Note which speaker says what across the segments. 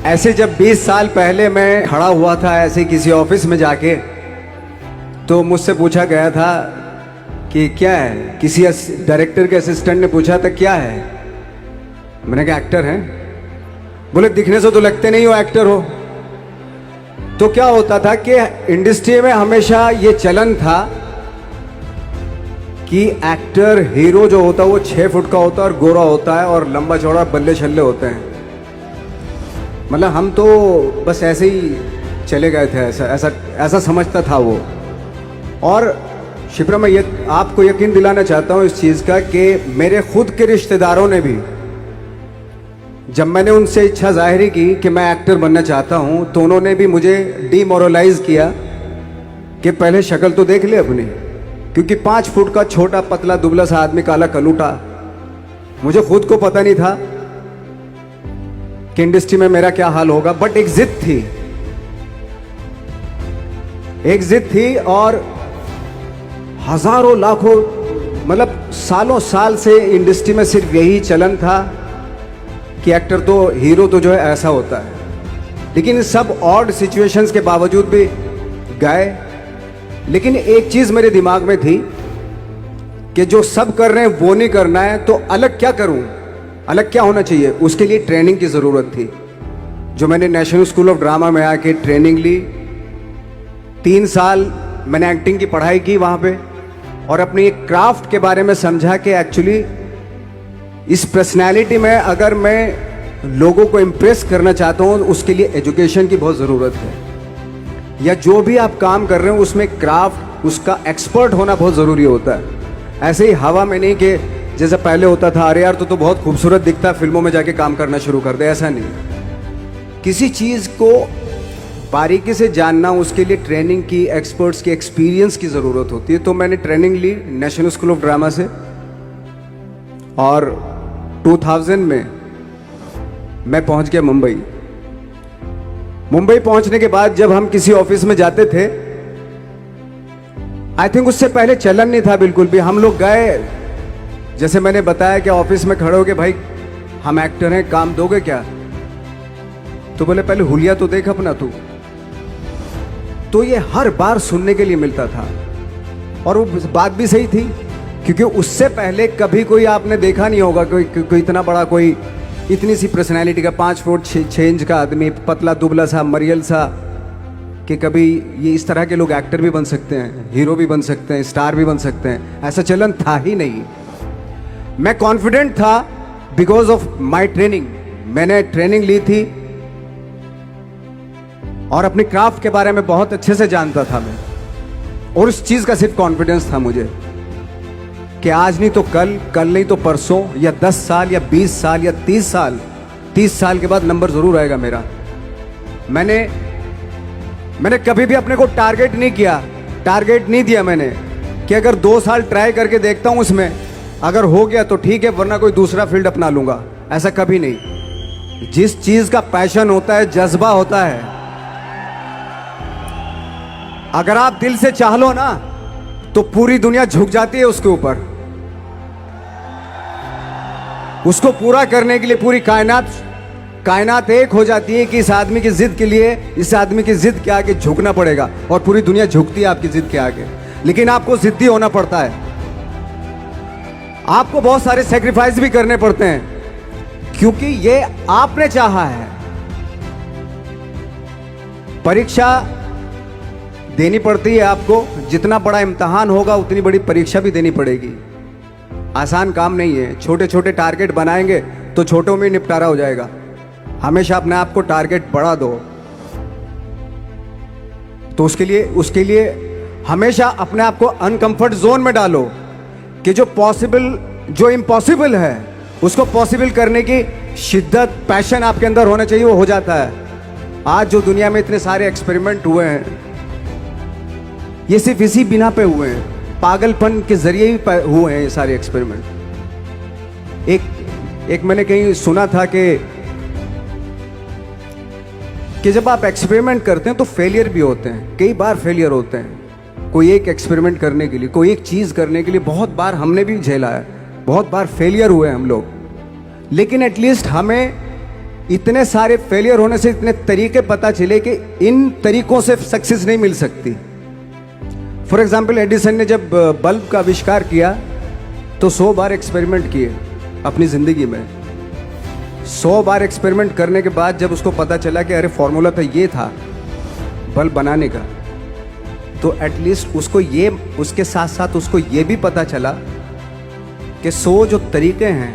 Speaker 1: ऐसे जब 20 साल पहले मैं खड़ा हुआ था ऐसे किसी ऑफिस में जाके, तो मुझसे पूछा गया था कि क्या है। किसी डायरेक्टर के असिस्टेंट ने पूछा था क्या है। मैंने कहा एक्टर हैं। बोले दिखने से तो लगते नहीं हो एक्टर हो। तो क्या होता था कि इंडस्ट्री में हमेशा ये चलन था कि एक्टर हीरो जो होता है वो 6 फुट का होता है और गोरा होता है और लंबा चौड़ा बल्ले छल्ले होते हैं। मतलब हम तो बस ऐसे ही चले गए थे, ऐसा ऐसा ऐसा समझता था वो। और शिप्रा, मैं ये आपको यकीन दिलाना चाहता हूँ इस चीज़ का कि मेरे खुद के रिश्तेदारों ने भी, जब मैंने उनसे इच्छा जाहिर की कि मैं एक्टर बनना चाहता हूँ, तो उन्होंने भी मुझे डीमोरलाइज किया कि पहले शक्ल तो देख ले अपनी, क्योंकि 5 फुट का छोटा पतला दुबला सा आदमी, काला कलूटा। मुझे खुद को पता नहीं था कि इंडस्ट्री में मेरा क्या हाल होगा, बट एक जिद थी, एक जिद थी। और हजारों लाखों, मतलब सालों साल से इंडस्ट्री में सिर्फ यही चलन था कि एक्टर तो, हीरो तो जो है ऐसा होता है। लेकिन सब ऑड सिचुएशंस के बावजूद भी गए। लेकिन एक चीज मेरे दिमाग में थी कि जो सब कर रहे हैं वो नहीं करना है, तो अलग क्या करूं, अलग क्या होना चाहिए। उसके लिए ट्रेनिंग की ज़रूरत थी, जो मैंने नेशनल स्कूल ऑफ ड्रामा में आके ट्रेनिंग ली। 3 साल मैंने एक्टिंग की पढ़ाई की वहाँ पे, और अपनी एक क्राफ्ट के बारे में समझा कि एक्चुअली इस पर्सनैलिटी में अगर मैं लोगों को इम्प्रेस करना चाहता हूँ, उसके लिए एजुकेशन की बहुत ज़रूरत है। या जो भी आप काम कर रहे हो उसमें क्राफ्ट, उसका एक्सपर्ट होना बहुत ज़रूरी होता है। ऐसे ही हवा में नहीं कि जैसे पहले होता था, अरे यार तो बहुत खूबसूरत दिखता है, फिल्मों में जाके काम करना शुरू कर दे, ऐसा नहीं। किसी चीज़ को बारीकी से जानना, उसके लिए ट्रेनिंग की, एक्सपर्ट्स की, एक्सपीरियंस की ज़रूरत होती है। तो मैंने ट्रेनिंग ली नेशनल स्कूल ऑफ ड्रामा से, और 2000 में मैं पहुंच गया मुंबई। मुंबई पहुंचने के बाद जब हम किसी ऑफिस में जाते थे, आई थिंक उससे पहले चलन नहीं था बिल्कुल भी। हम लोग गए, जैसे मैंने बताया कि ऑफिस में खड़े हो के, भाई हम एक्टर हैं, काम दोगे क्या। तो बोले पहले हुलिया तो देख अपना तू। तो ये हर बार सुनने के लिए मिलता था, और वो बात भी सही थी, क्योंकि उससे पहले कभी कोई आपने देखा नहीं होगा कोई इतना बड़ा, कोई इतनी सी पर्सनैलिटी का 5 फुट 6 इंच का आदमी, पतला दुबला सा मरियल सा, कि कभी ये इस तरह के लोग एक्टर भी बन सकते हैं, हीरो भी बन सकते हैं, स्टार भी बन सकते हैं। ऐसा चलन था ही नहीं। मैं कॉन्फिडेंट था बिकॉज ऑफ माई ट्रेनिंग। मैंने ट्रेनिंग ली थी और अपनी क्राफ्ट के बारे में बहुत अच्छे से जानता था मैं, और उस चीज का सिर्फ कॉन्फिडेंस था मुझे कि आज नहीं तो कल, कल नहीं तो परसों, या 10 साल या 20 साल या 30 साल के बाद नंबर जरूर आएगा मेरा। मैंने कभी भी अपने को टारगेट नहीं किया, टारगेट नहीं दिया मैंने कि अगर 2 साल ट्राई करके देखता हूं, उसमें अगर हो गया तो ठीक है, वरना कोई दूसरा फील्ड अपना लूंगा। ऐसा कभी नहीं। जिस चीज का पैशन होता है, जज्बा होता है, अगर आप दिल से चाह लो ना, तो पूरी दुनिया झुक जाती है उसके ऊपर। उसको पूरा करने के लिए पूरी कायनात एक हो जाती है कि इस आदमी की जिद के लिए, इस आदमी की जिद के आगे झुकना पड़ेगा, और पूरी दुनिया झुकती है आपकी जिद के आगे। लेकिन आपको जिद्दी होना पड़ता है, आपको बहुत सारे सेक्रीफाइस भी करने पड़ते हैं, क्योंकि ये आपने चाहा है। परीक्षा देनी पड़ती है आपको, जितना बड़ा इम्तिहान होगा उतनी बड़ी परीक्षा भी देनी पड़ेगी। आसान काम नहीं है। छोटे छोटे टारगेट बनाएंगे तो छोटों में निपटारा हो जाएगा। हमेशा अपने आप को टारगेट बढ़ा दो। तो उसके लिए हमेशा अपने आप को अनकंफर्ट जोन में डालो, कि जो इम्पॉसिबल है उसको पॉसिबल करने की शिद्दत, पैशन आपके अंदर होना चाहिए, वो हो जाता है। आज जो दुनिया में इतने सारे एक्सपेरिमेंट हुए हैं, ये सिर्फ इसी बिना पे हुए हैं, पागलपन के जरिए ही हुए हैं ये सारे एक्सपेरिमेंट। एक मैंने कहीं सुना था कि जब आप एक्सपेरिमेंट करते हैं तो फेलियर भी होते हैं, कई बार फेलियर होते हैं। कोई एक एक्सपेरिमेंट करने के लिए, कोई एक चीज़ करने के लिए बहुत बार हमने भी झेला है, बहुत बार फेलियर हुए हम लोग। लेकिन एटलीस्ट हमें इतने सारे फेलियर होने से इतने तरीके पता चले कि इन तरीकों से सक्सेस नहीं मिल सकती। फॉर एग्जाम्पल, एडिसन ने जब बल्ब का आविष्कार किया तो 100 बार एक्सपेरिमेंट किए अपनी ज़िंदगी में। 100 बार एक्सपेरिमेंट करने के बाद जब उसको पता चला कि अरे फॉर्मूला तो ये था बल्ब बनाने का, तो एटलीस्ट उसको ये, उसके साथ साथ उसको ये भी पता चला कि 100 जो तरीके हैं,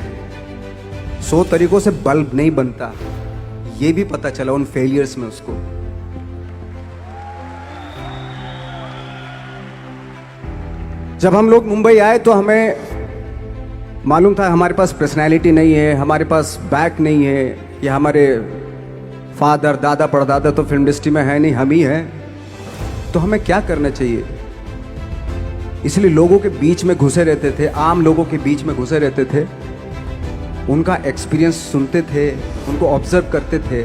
Speaker 1: 100 तरीकों से बल्ब नहीं बनता, ये भी पता चला उन फेलियर्स में उसको। जब हम लोग मुंबई आए तो हमें मालूम था हमारे पास पर्सनैलिटी नहीं है, हमारे पास बैक नहीं है, या हमारे फादर दादा परदादा तो फिल्म इंडस्ट्री में है नहीं, हम ही हैं। तो हमें क्या करना चाहिए? इसलिए लोगों के बीच में घुसे रहते थे, आम लोगों के बीच में घुसे रहते थे, उनका एक्सपीरियंस सुनते थे, उनको ऑब्जर्व करते थे।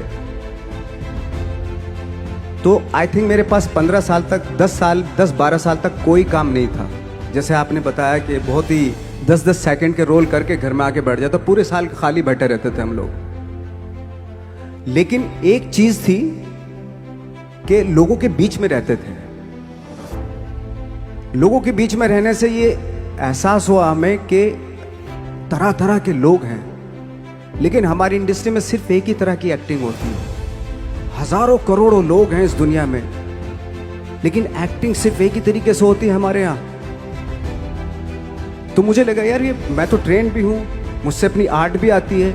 Speaker 1: तो आई थिंक मेरे पास 15 साल तक, 10-12 साल तक कोई काम नहीं था। जैसे आपने बताया कि बहुत ही 10-10 सेकंड के रोल करके घर में आके बैठ जाता, पूरे साल खाली बैठे रहते थे हम लोग। लेकिन एक चीज थी कि लोगों के बीच में रहते थे। लोगों के बीच में रहने से ये एहसास हुआ हमें कि तरह तरह के लोग हैं, लेकिन हमारी इंडस्ट्री में सिर्फ एक ही तरह की एक्टिंग होती है। हजारों करोड़ों लोग हैं इस दुनिया में, लेकिन एक्टिंग सिर्फ एक ही तरीके से होती है हमारे यहाँ। तो मुझे लगा यार, ये मैं तो ट्रेन भी हूँ, मुझसे अपनी आर्ट भी आती है,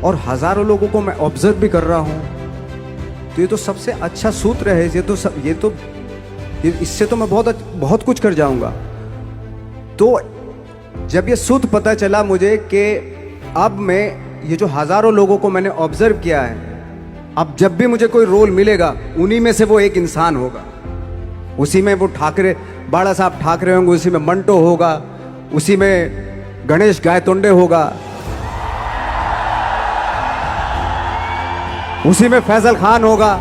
Speaker 1: और हजारों लोगों को मैं ऑब्जर्व भी कर रहा हूँ। तो ये तो सबसे अच्छा सूत्र है। इससे तो मैं बहुत कुछ कर जाऊंगा। तो जब ये सूत्र पता चला मुझे कि अब मैं ये जो हजारों लोगों को मैंने ऑब्जर्व किया है, अब जब भी मुझे कोई रोल मिलेगा उन्हीं में से वो एक इंसान होगा। उसी में वो ठाकरे, बाला साहब ठाकरे होंगे, उसी में मंटो होगा, उसी में गणेश गायतोंडे होगा, उसी में फैजल खान होगा,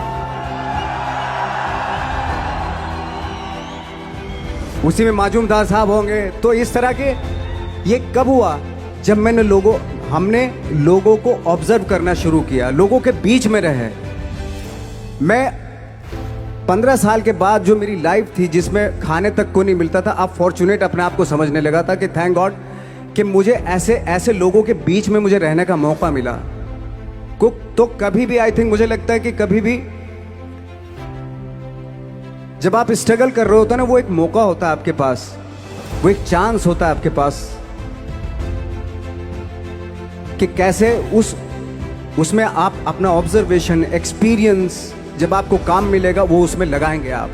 Speaker 1: उसी में माजूमदार साहब होंगे। तो इस तरह के, ये कब हुआ? जब हमने लोगों को ऑब्जर्व करना शुरू किया, लोगों के बीच में रहे। मैं 15 साल के बाद जो मेरी लाइफ थी, जिसमें खाने तक को नहीं मिलता था, अब फॉर्चुनेट अपने आप को समझने लगा था कि थैंक गॉड कि मुझे ऐसे लोगों के बीच में मुझे रहने का मौका मिला। तो कभी भी, आई थिंक मुझे लगता है कि कभी भी जब आप स्ट्रगल कर रहे होते ना, वो एक मौका होता है आपके पास, वो एक चांस होता है आपके पास कि कैसे उसमें आप अपना ऑब्जर्वेशन, एक्सपीरियंस, जब आपको काम मिलेगा वो उसमें लगाएंगे आप।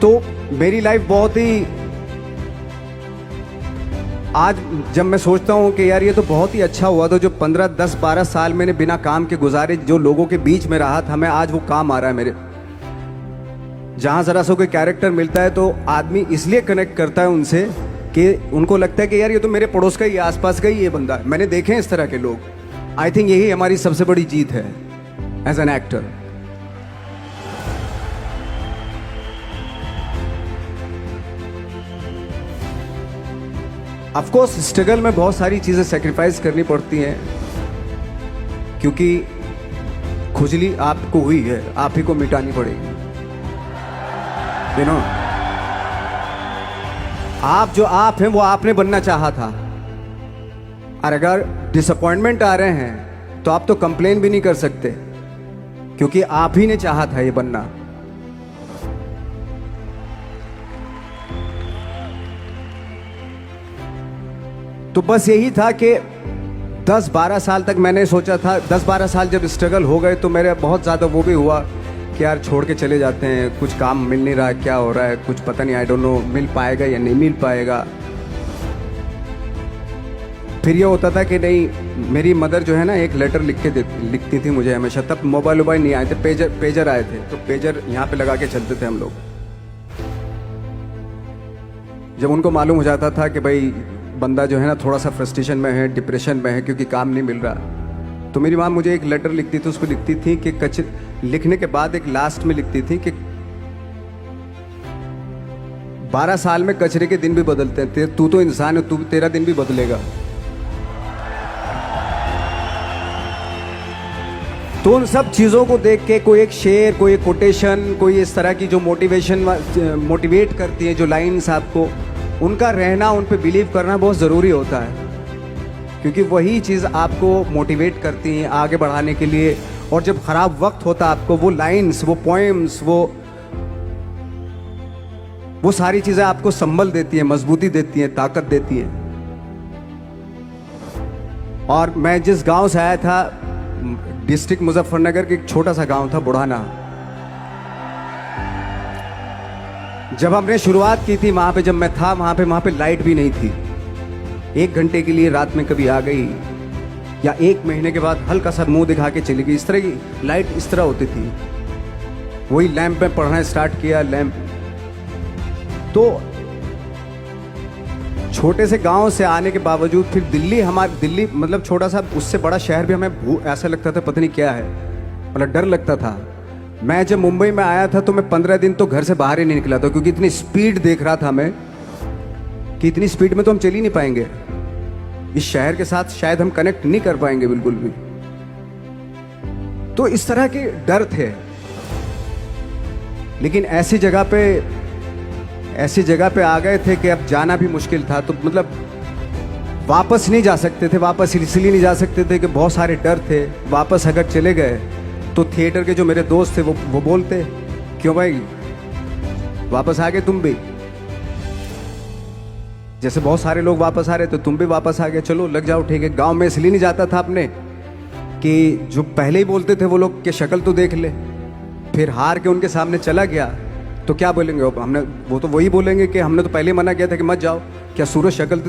Speaker 1: तो मेरी लाइफ बहुत ही, आज जब मैं सोचता हूँ कि यार ये तो बहुत ही अच्छा हुआ था जो 15, 10, 12 साल मैंने बिना काम के गुजारे, जो लोगों के बीच में रहा था, मैं आज वो काम आ रहा है मेरे। जहाँ ज़रा सा कोई कैरेक्टर मिलता है तो आदमी इसलिए कनेक्ट करता है उनसे कि उनको लगता है कि यार ये तो मेरे पड़ोस का ही, आसपास का ही ये बंदा है। मैंने देखे हैं इस तरह के लोग। आई थिंक यही हमारी सबसे बड़ी जीत है as an actor. Of course struggle में बहुत सारी चीज़ें सेक्रीफाइस करनी पड़ती हैं, क्योंकि खुजली आपको हुई है, आप ही को मिटानी पड़ेगी। यू नो, आप जो आप हैं वो आपने बनना चाहा था, और अगर डिसअपॉइंटमेंट आ रहे हैं तो आप तो कंप्लेन भी नहीं कर सकते, क्योंकि आप ही ने चाहा था ये बनना। तो बस यही था कि 10-12 साल तक मैंने सोचा था, 10-12 साल जब स्ट्रगल हो गए तो मेरे बहुत ज़्यादा वो भी हुआ कि यार छोड़ के चले जाते हैं, कुछ काम मिल नहीं रहा, क्या हो रहा है, कुछ पता नहीं, आई डोंट नो मिल पाएगा या नहीं मिल पाएगा। फिर ये होता था कि नहीं, मेरी मदर जो है ना, एक लेटर लिखती थी मुझे हमेशा। तब मोबाइल नहीं आए थे, पेजर आए थे, तो पेजर यहाँ पे लगा के चलते थे हम लोग। जब उनको मालूम हो जाता था कि भाई बंदा जो है ना थोड़ा सा फ्रस्ट्रेशन में है, डिप्रेशन में है, क्योंकि काम नहीं मिल रहा, तो मेरी माँ मुझे एक लेटर लिखती थी। उसको लिखती थी कि लिखने के बाद एक लास्ट में लिखती थी कि 12 साल में कचरे के दिन भी बदलते हैं, तू तो इंसान है, तेरा दिन भी बदलेगा। तो उन सब चीज़ों को देख के कोई एक शेर, कोई एक कोटेशन, कोई इस तरह की जो मोटिवेट करती है जो लाइंस आपको, उनका रहना, उन पे बिलीव करना बहुत ज़रूरी होता है, क्योंकि वही चीज़ आपको मोटिवेट करती हैं आगे बढ़ाने के लिए। और जब ख़राब वक्त होता है आपको वो लाइंस, वो पोएम्स, वो सारी चीज़ें आपको संबल देती हैं, मजबूती देती हैं, ताकत देती हैं। और मैं जिस गांव से आया था, डिस्ट्रिक्ट मुजफ्फरनगर के एक छोटा सा गांव था बुढ़ाना। जब हमने शुरुआत की थी वहां पे, जब मैं था वहां पे लाइट भी नहीं थी। 1 घंटे के लिए रात में कभी आ गई, या 1 महीने के बाद हल्का सा मुंह दिखा के चली गई। इस तरह की लाइट इस तरह होती थी। वही लैंप में पढ़ना स्टार्ट किया, लैंप। तो छोटे से गांव से आने के बावजूद फिर दिल्ली मतलब छोटा सा, उससे बड़ा शहर भी हमें ऐसा लगता था पता नहीं क्या है, मतलब डर लगता था। मैं जब मुंबई में आया था तो मैं 15 दिन तो घर से बाहर ही नहीं निकला था, क्योंकि इतनी स्पीड देख रहा था मैं कि इतनी स्पीड में तो हम चल ही नहीं पाएंगे, इस शहर के साथ शायद हम कनेक्ट नहीं कर पाएंगे बिल्कुल भी। तो इस तरह के डर थे। लेकिन ऐसी जगह पे आ गए थे कि अब जाना भी मुश्किल था। तो मतलब वापस नहीं जा सकते थे, वापस इसलिए नहीं जा सकते थे कि बहुत सारे डर थे। वापस अगर चले गए तो थिएटर के जो मेरे दोस्त थे वो बोलते, क्यों भाई वापस आ गए तुम भी, जैसे बहुत सारे लोग वापस आ रहे तो तुम भी वापस आ गए, चलो लग जाओ ठीक है। गांव में इसलिए नहीं जाता था अपने कि जो पहले ही बोलते थे वो लोग कि शक्ल तो देख ले, फिर हार के उनके सामने चला गया तो क्या बोलेंगे हमने, वो तो वही बोलेंगे कि हमने तो पहले मना किया था कि मत जाओ, क्या सूरज शक्ल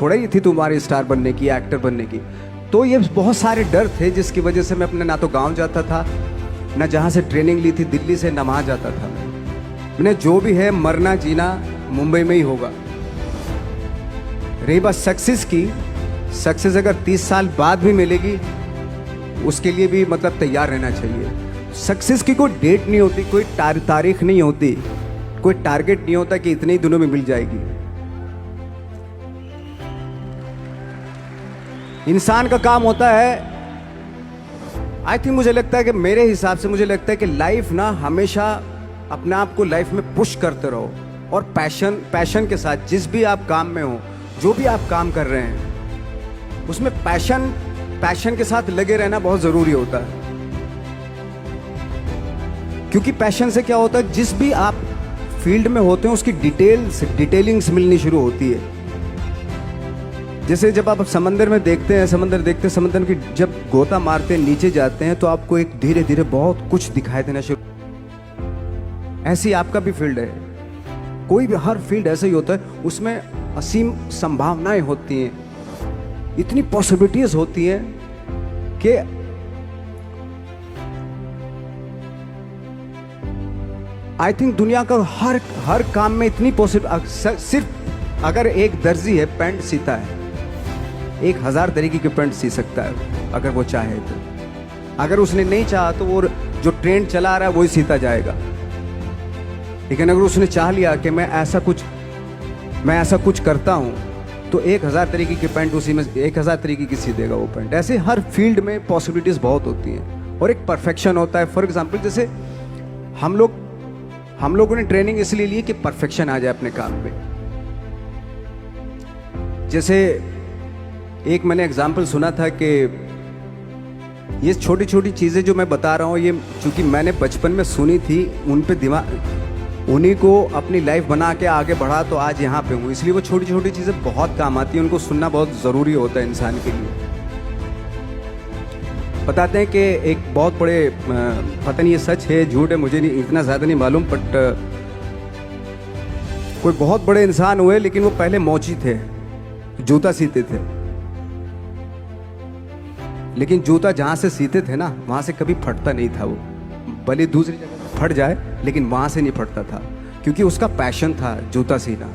Speaker 1: थोड़ा ही थी तुम्हारी स्टार बनने की, एक्टर बनने की। तो ये बहुत सारे डर थे जिसकी वजह से मैं अपने ना तो गांव जाता था, ना जहाँ से ट्रेनिंग ली थी दिल्ली से, ना वहाँ जाता था। मैंने जो भी है मरना जीना मुंबई में ही होगा। रही बात सक्सेस की, सक्सेस अगर 30 साल बाद भी मिलेगी उसके लिए भी मतलब तैयार रहना चाहिए। सक्सेस की कोई डेट नहीं होती, कोई तारीख नहीं होती, कोई टारगेट नहीं होता कि इतने ही दिनों में मिल जाएगी। इंसान का काम होता है, आई थिंक मुझे लगता है कि मेरे हिसाब से मुझे लगता है कि लाइफ ना हमेशा अपने आप को लाइफ में पुश करते रहो, और पैशन के साथ जिस भी आप काम में हो, जो भी आप काम कर रहे हैं उसमें पैशन के साथ लगे रहना बहुत जरूरी होता है। क्योंकि पैशन से क्या होता है, जिस भी आप फील्ड में होते हैं उसकी डिटेलिंग्स मिलनी शुरू होती है। जैसे जब आप समंदर में देखते हैं, समंदर की जब गोता मारते हैं, नीचे जाते हैं तो आपको एक धीरे धीरे बहुत कुछ दिखाई देना शुरू। ऐसी आपका भी फील्ड है, कोई भी हर फील्ड ऐसा ही होता है, उसमें असीम संभावनाएं होती हैं, इतनी पॉसिबिलिटीज होती हैं कि आई थिंक दुनिया का हर काम में इतनी पॉसिबल। सिर्फ अगर एक दर्जी है पैंट सीता है, 1000 तरीके की पैंट सी सकता है अगर वो चाहे तो। अगर उसने नहीं चाहा तो वो जो ट्रेंड चला रहा है वही सीता जाएगा। लेकिन अगर उसने चाह लिया कि मैं ऐसा कुछ करता हूं तो 1000 तरीके की पैंट उसी में 1000 तरीके की सी देगा वो पैंट। ऐसे हर फील्ड में पॉसिबिलिटीज बहुत होती हैं और एक परफेक्शन होता है। फॉर एग्जाम्पल जैसे हम लोगों ने ट्रेनिंग इसलिए ली कि परफेक्शन आ जाए अपने काम में। जैसे एक मैंने एग्जाम्पल सुना था कि ये छोटी छोटी चीज़ें जो मैं बता रहा हूँ, ये चूंकि मैंने बचपन में सुनी थी, उन पे उन्हीं को अपनी लाइफ बना के आगे बढ़ा तो आज यहाँ पे हूँ। इसलिए वो छोटी छोटी चीज़ें बहुत काम आती हैं, उनको सुनना बहुत ज़रूरी होता है इंसान के लिए। बताते हैं कि एक बहुत बड़े, पता नहीं ये सच है झूठ है मुझे नहीं इतना ज़्यादा नहीं मालूम, बट कोई बहुत बड़े इंसान हुए, लेकिन वो पहले मोची थे, जूता सीते थे। लेकिन जूता जहाँ से सीते थे ना वहाँ से कभी फटता नहीं था वो, भले दूसरी जगह फट जाए लेकिन वहाँ से नहीं फटता था, क्योंकि उसका पैशन था जूता सीना।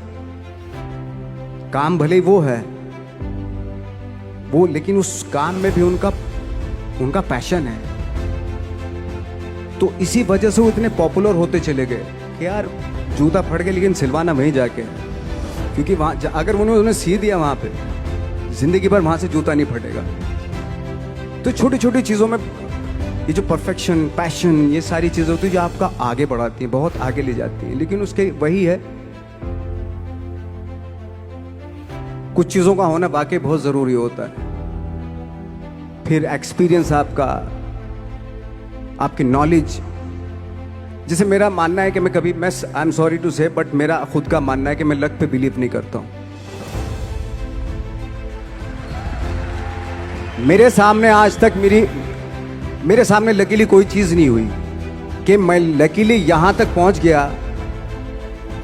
Speaker 1: काम भले ही वो है वो, लेकिन उस काम में भी उनका पैशन है। तो इसी वजह से वो इतने पॉपुलर होते चले गए कि यार जूता फट गया लेकिन सिलवाना वहीं जाके, क्योंकि वहाँ अगर उन्होंने सी दिया वहाँ पे जिंदगी भर वहाँ से जूता नहीं फटेगा। तो छोटी छोटी चीज़ों में ये जो परफेक्शन, पैशन, ये सारी चीज़ें होती है जो आपका आगे बढ़ाती हैं, बहुत आगे ले जाती हैं। लेकिन उसके वही है, कुछ चीज़ों का होना वाकई बहुत ज़रूरी होता है। फिर एक्सपीरियंस आपका, आपकी नॉलेज। जैसे मेरा मानना है कि मैं कभी, मैं आई एम सॉरी टू से, बट मेरा खुद का मानना है कि मैं लक पे बिलीव नहीं करता हूं। मेरे सामने आज तक मेरे सामने लकीली कोई चीज़ नहीं हुई कि मैं लकीली यहां तक पहुंच गया।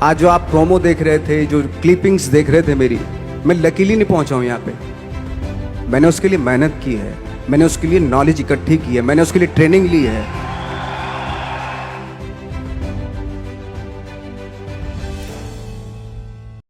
Speaker 1: आज जो आप प्रोमो देख रहे थे, जो क्लिपिंग्स देख रहे थे मेरी, मैं लकीली नहीं पहुंचा हूं यहाँ पे। मैंने उसके लिए मेहनत की है, मैंने उसके लिए नॉलेज इकट्ठी की है, मैंने उसके लिए ट्रेनिंग ली है।